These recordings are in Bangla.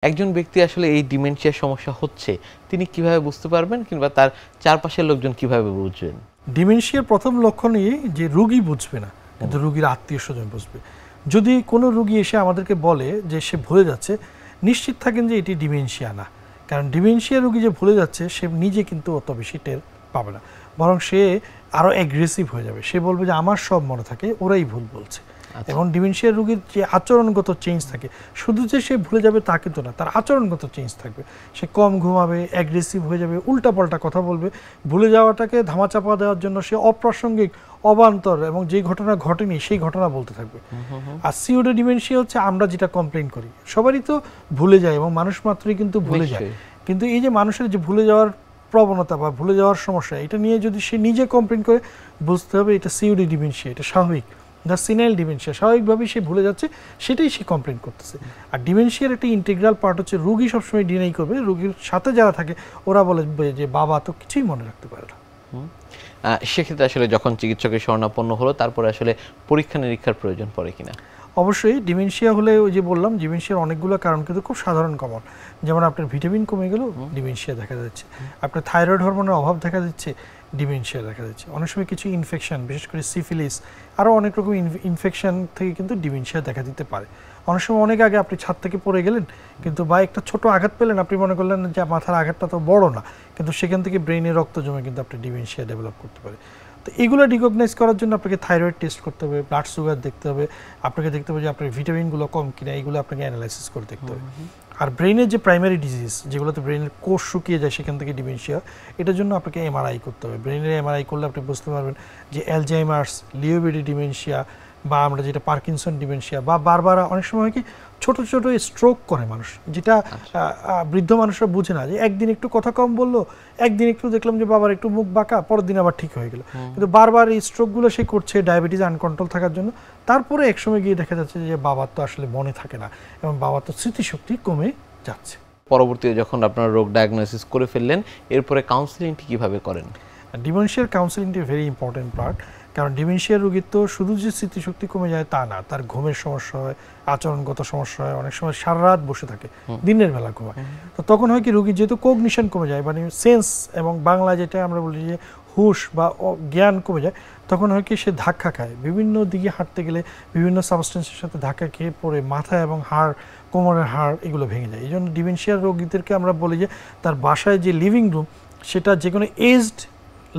একজন ব্যক্তি আসলে এই ডিমেনশিয়ার সমস্যা হচ্ছে তিনি কিভাবে বুঝতে পারবেন কিংবা তার চারপাশের লোকজন কিভাবে বুঝবেন? ডিমেনশিয়ার প্রথম লক্ষণই যে রোগী বুঝবে না, কিন্তু রোগীর আত্মীয় স্বজন বুঝবে। যদি কোনো রোগী এসে আমাদেরকে বলে যে সে ভুলে যাচ্ছে, নিশ্চিত থাকেন যে এটি ডিমেনশিয়া না। কারণ ডিমেনশিয়া রোগী যে ভুলে যাচ্ছে সে নিজে কিন্তু অত বেশি টের পাবে না, বরং সে আরও অ্যাগ্রেসিভ হয়ে যাবে। সে বলবে যে আমার সব মনে থাকে, ওরাই ভুল বলছে। এবং ডিমেনশিয়া রোগীর যে আচরণগত চেঞ্জ থাকে, শুধু যে সে ভুলে যাবে তা কিন্তু না, তার আচরণগত চেঞ্জ থাকবে। সে কম ঘুমাবে, অ্যাগ্রেসিভ হয়ে যাবে, উল্টাপাল্টা কথা বলবে। ভুলে যাওয়াটাকে ধামাচাপা দেওয়ার জন্য সে অপ্রাসঙ্গিক, অবান্তর এবং যে ঘটনা ঘটেনি সেই ঘটনা বলতে থাকবে। আর সিওডো ডিমেনশিয়া হচ্ছে আমরা যেটা কমপ্লেইন করি, সবারই তো ভুলে যায় এবং মানুষ মাত্রই কিন্তু ভুলে যায়। কিন্তু এই যে মানুষের যে ভুলে যাওয়ার প্রবণতা বা ভুলে যাওয়ার সমস্যা, এটা নিয়ে যদি সে নিজে কমপ্লেইন করে, বুঝতে হবে এটা সিওডো ডিমেনশিয়া, এটা স্বাভাবিক। দ্য সিনাইল ডিমেনশিয়া, স্বাভাবিকভাবেই সে ভুলে যাচ্ছে, সেটাই সে কমপ্লেন করতেছে। আর ডিমেনশিয়ার একটা ইন্টিগ্রাল পার্ট হচ্ছে রোগী সবসময় ডিনাই করবে, রোগীর সাথে যারা থাকে ওরা বলবে যে বাবা তো কিছুই মনে রাখতে পারে না। সেক্ষেত্রে আসলে যখন চিকিৎসকের শরণাপন্ন হলো তারপরে আসলে পরীক্ষা নিরীক্ষার প্রয়োজন পড়ে কিনা? অবশ্যই ডিমেনশিয়া হলে ওই যে বললাম, ডিমেনশিয়ার অনেকগুলো কারণ কিন্তু খুব সাধারণ কমন। যেমন আপনার ভিটামিন কমে গেল, ডিমেনশিয়া দেখা যাচ্ছে। আপনার থাইরয়েড হরমোনের অভাব দেখা যাচ্ছে, ডিমেনশিয়া দেখা যাচ্ছে। অনেক সময় কিছু ইনফেকশন, বিশেষ করে সিফিলিস, আরও অনেক রকম ইনফেকশন থেকে কিন্তু ডিমেনশিয়া দেখা দিতে পারে। অনেক সময় অনেক আগে আপনি ছাদ থেকে পড়ে গেলেন, কিন্তু বা একটা ছোট আঘাত পেলেন, আপনি মনে করলেন যে মাথার আঘাতটা তো বড় না, কিন্তু সেখান থেকে ব্রেইনে রক্ত জমে কিন্তু আপনি ডিমেনশিয়া ডেভেলপ করতে পারে। তো এগুলো রিকগনাইজ করার জন্য আপনাকে থাইরয়েড টেস্ট করতে হবে, ব্লাড সুগার দেখতে হবে, আপনাকে দেখতে হবে যে আপনার ভিটামিনগুলো কম কিনা, এগুলো আপনাকে অ্যানালাইসিস করে দেখতে হবে। আর ব্রেইনের যে প্রাইমারি ডিজিজ, যেগুলোতে ব্রেইনের কোষ শুকিয়ে যায়, সেখান থেকে ডিমেনশিয়া, এটার জন্য আপনাকে এমআরআই করতে হবে। ব্রেইনের এমআরআই করলে আপনি বুঝতে পারবেন যে অ্যালজাইমার্স, লিওবেডি ডিমেনশিয়া, বা আমরা যেটা পার্কিনসন ডিমেনশিয়া, বা বারবার অনেক সময় হয় কি ছোট ছোট স্ট্রোক করে মানুষ, যেটা বৃদ্ধ মানুষরা বুঝে না। যে একদিন একটু কথা কম বললো, একদিন একটু দেখলাম যে বাবার একটু মুখ বাঁকা, পরের দিন আবার ঠিক হয়ে গেল। কিন্তু বারবার এই স্ট্রোকগুলো সে করছে ডায়াবেটিস আনকন্ট্রোল থাকার জন্য। তারপরে একসময় গিয়ে দেখা যাচ্ছে যে বাবার তো আসলে মনে থাকে না এবং বাবার তো স্মৃতিশক্তি কমে যাচ্ছে। পরবর্তীতে যখন আপনারা রোগ ডায়াগনোসিস করে ফেললেন, এরপরে কাউন্সিলিংটি কিভাবে করেন? ডিমেনশিয়ার কাউন্সিলিংটি ভেরি ইম্পর্টেন্ট পার্ট। কারণ ডিমেনশিয়ার রোগীর তো শুধু যে স্মৃতিশক্তি কমে যায় তা না, তার ঘুমের সমস্যা হয়, আচরণগত সমস্যা হয়, অনেক সময় সারা রাত বসে থাকে, দিনের বেলা ঘুমায়। তো তখন হয় কি, রোগীর যেহেতু কগনিশন কমে যায়, মানে সেন্স এবং বাংলা যেটা আমরা বলি যে হুশ বা জ্ঞান কমে যায়, তখন হয় কি সে ধাক্কা খায়, বিভিন্ন দিকে হাঁটতে গেলে বিভিন্ন সাবস্টেন্সের সাথে ধাক্কা খেয়ে পড়ে মাথা এবং হাড়, কোমরের হাড় এগুলো ভেঙে যায়। এই জন্য ডিমেনশিয়ার রোগীদেরকে আমরা বলি যে তার বাসায় যে লিভিং রুম, সেটা যে কোনো এজড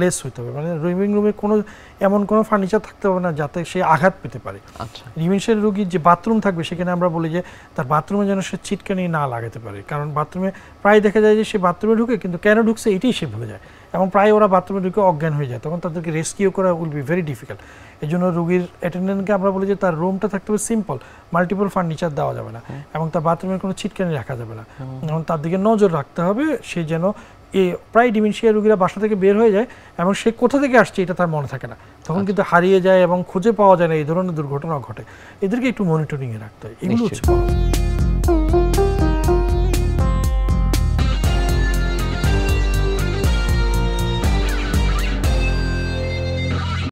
লেস হইতে হবে, মানে লিভিং রুমে কোনো এমন কোনো ফার্নিচার থাকতে হবে না যাতে সে আঘাত পেতে পারে। আচ্ছা, ডিমেনশিয়ার রোগীর যে বাথরুম থাকবে, সেখানে আমরা বলি যে তার বাথরুমে যেন সে ছিটকানি না লাগাতে পারে। কারণ বাথরুমে প্রায় দেখা যায় যে সে বাথরুমে ঢুকে কিন্তু কেন ঢুকছে এটাই সে ভুলে যায়, এবং প্রায় ওরা বাথরুমে ঢুকে অজ্ঞান হয়ে যায়। তখন তাদেরকে রেস্কিউ করা উইল বি ভেরি ডিফিকাল্ট। এই জন্য রোগীর অ্যাটেন্ডেন্টকে আমরা বলি যে তার রুমটা থাকতে হবে সিম্পল, মাল্টিপল ফার্নিচার দেওয়া যাবে না, এবং তার বাথরুমের কোনো ছিটকানি রাখা যাবে না। এবং তার দিকে নজর রাখতে হবে, সে যেন প্রায় ডিমেনশিয়া রোগীরা বাসা থেকে বের হয়ে যায় এবং সে কোথা থেকে আসছে এটা তার মনে থাকে না, তখন কিন্তু হারিয়ে যায় এবং খুঁজে পাওয়া যায় না, এই ধরনের দুর্ঘটনা ঘটে। এদেরকে একটু মনিটরিংয়ে রাখতে হয়। এগুলো হচ্ছে